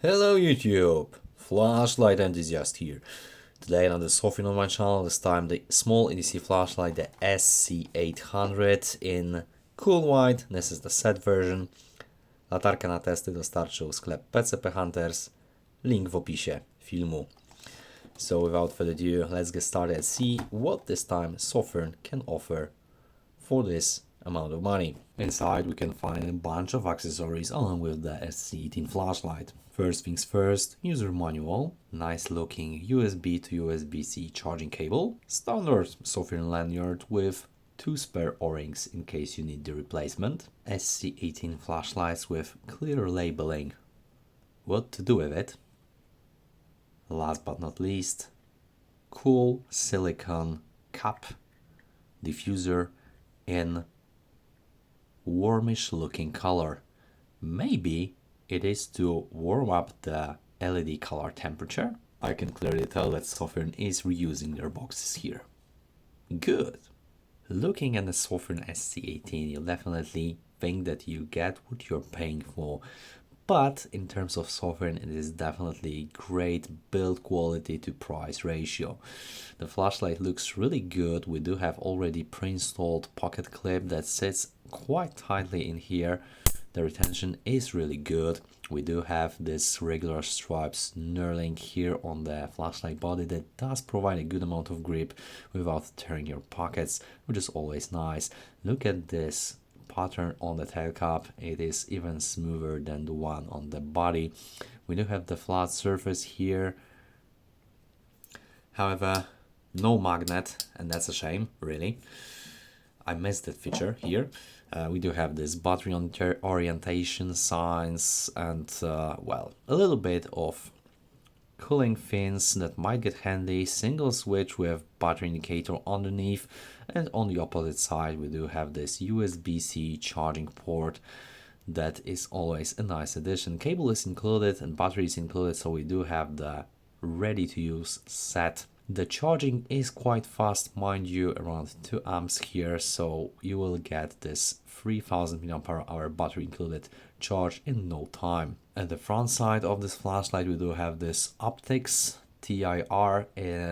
Hello YouTube! Flashlight Enthusiast here. Today on the Sofirn on my channel, this time the small EDC flashlight, the SC18 in cool white. This is the set version. Latarkę na testy dostarczył sklep PCP Hunters. Link w opisie filmu. So without further ado, let's get started and see what this time Sofirn can offer for this amount of money. Inside we can find a bunch of accessories along with the SC18 flashlight. First things first, user manual, nice looking USB to USB-C charging cable, standard Sofirn lanyard with 2 spare O-rings in case you need the replacement, SC18 flashlights with clear labeling, what to do with it. Last but not least, cool silicone cap diffuser in warmish looking color. Maybe it is to warm up the LED color temperature. I can clearly tell that Sofirn is reusing their boxes here. Good. Looking at the Sofirn SC18, you'll definitely think that you get what you're paying for. But in terms of Sofirn, it is definitely great build quality to price ratio. The flashlight looks really good. We do have already pre-installed pocket clip that sits quite tightly in here. The retention is really good. We do have this regular stripes knurling here on the flashlight body that does provide a good amount of grip without tearing your pockets, which is always nice. Look at this pattern on the tail cap. It is even smoother than the one on the body. We do have the flat surface here, however no magnet, and that's a shame, really. I missed that feature here. We do have this battery orientation signs and well, a little bit of cooling fins that might get handy, single switch with battery indicator underneath, and on the opposite side we do have this USB-C charging port that is always a nice addition. Cable is included and battery is included, so we do have the ready to use set. The charging is quite fast, mind you, around 2 amps here, so you will get this 3000 mAh battery included charge in no time. At the front side of this flashlight we do have this optics TIR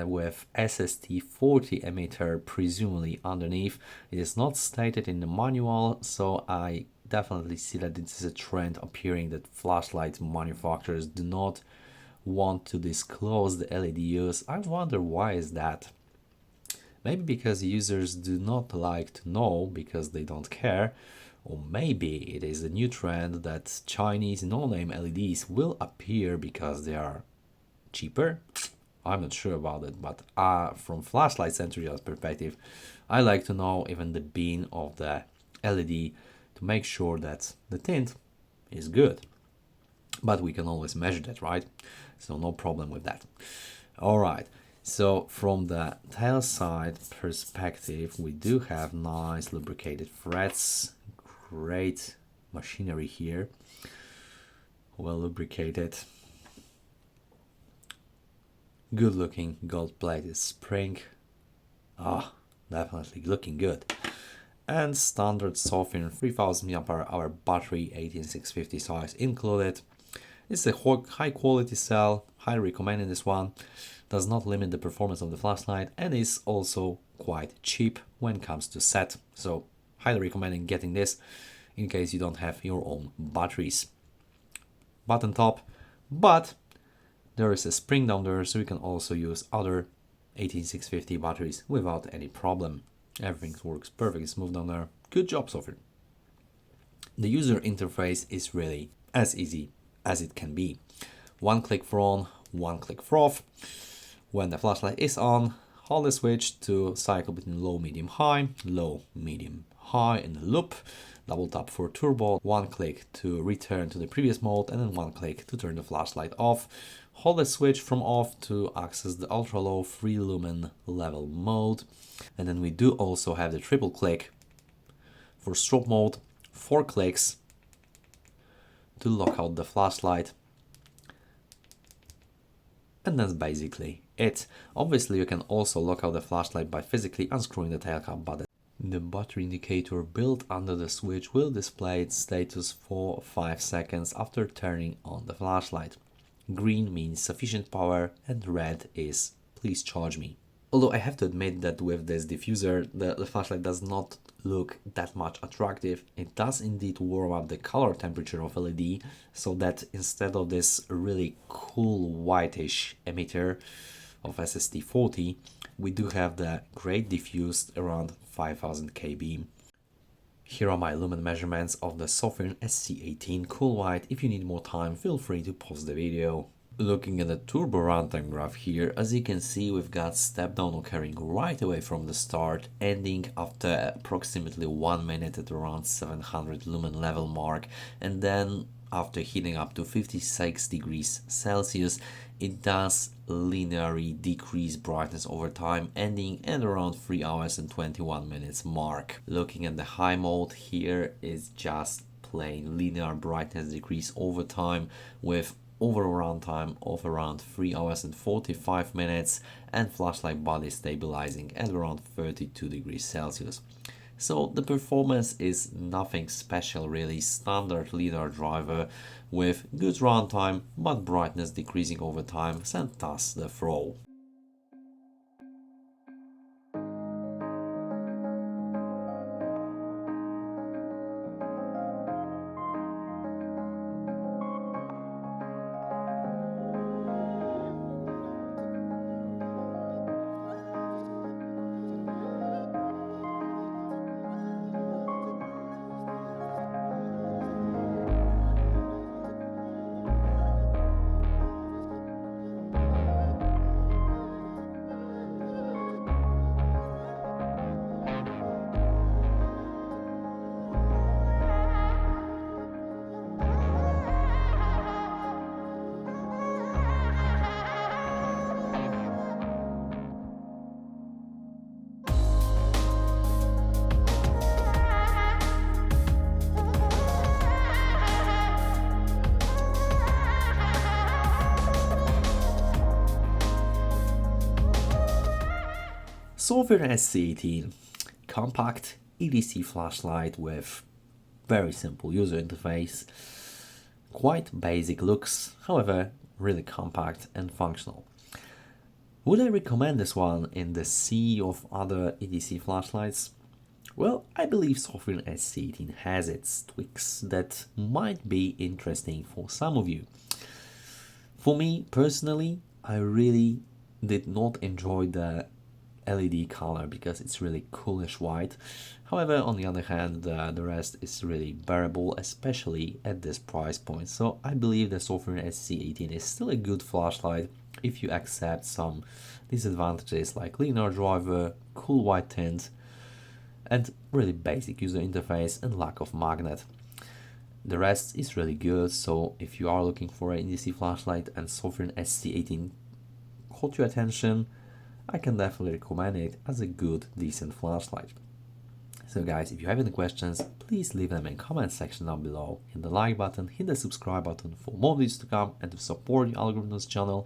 with SST40 emitter presumably underneath. It is not stated in the manual, so I definitely see that this is a trend appearing that flashlight manufacturers do not want to disclose the LED use. I wonder why is that. Maybe because users do not like to know because they don't care, or maybe it is a new trend that Chinese no-name LEDs will appear because they are cheaper. I'm not sure about it, but from flashlight enthusiast perspective, I like to know even the beam of the LED to make sure that the tint is good. But we can always measure that, right? So no problem with that. All right, so from the tail side perspective, we do have nice lubricated threads, great machinery here, well lubricated, good looking gold plated spring, definitely looking good, and standard Sofirn 3000 mAh battery 18650 size included. It's a high quality cell, highly recommending this one, does not limit the performance of the flashlight, and is also quite cheap when it comes to set. So highly recommending getting this in case you don't have your own batteries. Button top, but there is a spring down there, so you can also use other 18650 batteries without any problem. Everything works perfectly smooth down there. Good job, Sofirn. The user interface is really as easy as it can be. One click for on, one click for off. When the flashlight is on, hold the switch to cycle between low, medium, high in the loop. Double tap for turbo, one click to return to the previous mode, and then one click to turn the flashlight off. Hold the switch from off to access the ultra low 3 lumen level mode. And then we do also have the triple click for strobe mode, 4 clicks to lock out the flashlight, and that's basically it. Obviously you can also lock out the flashlight by physically unscrewing the tail cap, but the battery indicator built under the switch will display its status for 5 seconds after turning on the flashlight. green means sufficient power, and red is please charge me. Although I have to admit that with this diffuser, the flashlight does not look that much attractive. It does indeed warm up the color temperature of LED, so that instead of this really cool whitish emitter of SST40, we do have the great diffused around 5000 K beam. Here are my lumen measurements of the Sofirn SC18 cool white. If you need more time, feel free to pause the video. Looking at the turbo runtime graph here, as you can see, we've got step down occurring right away from the start, ending after approximately 1 minute at around 700 lumen level mark, and then after heating up to 56 degrees Celsius, it does linearly decrease brightness over time, ending at around 3 hours and 21 minutes mark. Looking at the high mode here is just plain linear brightness decrease over time with overall runtime of around 3 hours and 45 minutes and flashlight body stabilizing at around 32 degrees Celsius. So the performance is nothing special really, standard linear driver with good runtime but brightness decreasing over time, and thus the throw. Sofirn SC18, compact EDC flashlight with very simple user interface, quite basic looks, however really compact and functional. Would I recommend this one in the sea of other EDC flashlights? Well, I believe Sofirn SC18 has its tweaks that might be interesting for some of you. For me personally, I really did not enjoy the LED color because it's really coolish white. However, on the other hand, the rest is really bearable, especially at this price point. So I believe the Sofirn SC18 is still a good flashlight if you accept some disadvantages like linear driver, cool white tint, and really basic user interface and lack of magnet. The rest is really good, so if you are looking for an EDC flashlight and Sofirn SC18 caught your attention, I can definitely recommend it as a good, decent flashlight. So guys, if you have any questions, please leave them in the comment section down below. Hit the like button, hit the subscribe button for more videos to come and to support the algorithms channel.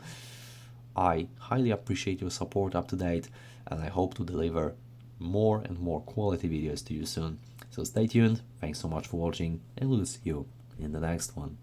I highly appreciate your support up to date, and I hope to deliver more and more quality videos to you soon. So stay tuned, thanks so much for watching, and we'll see you in the next one.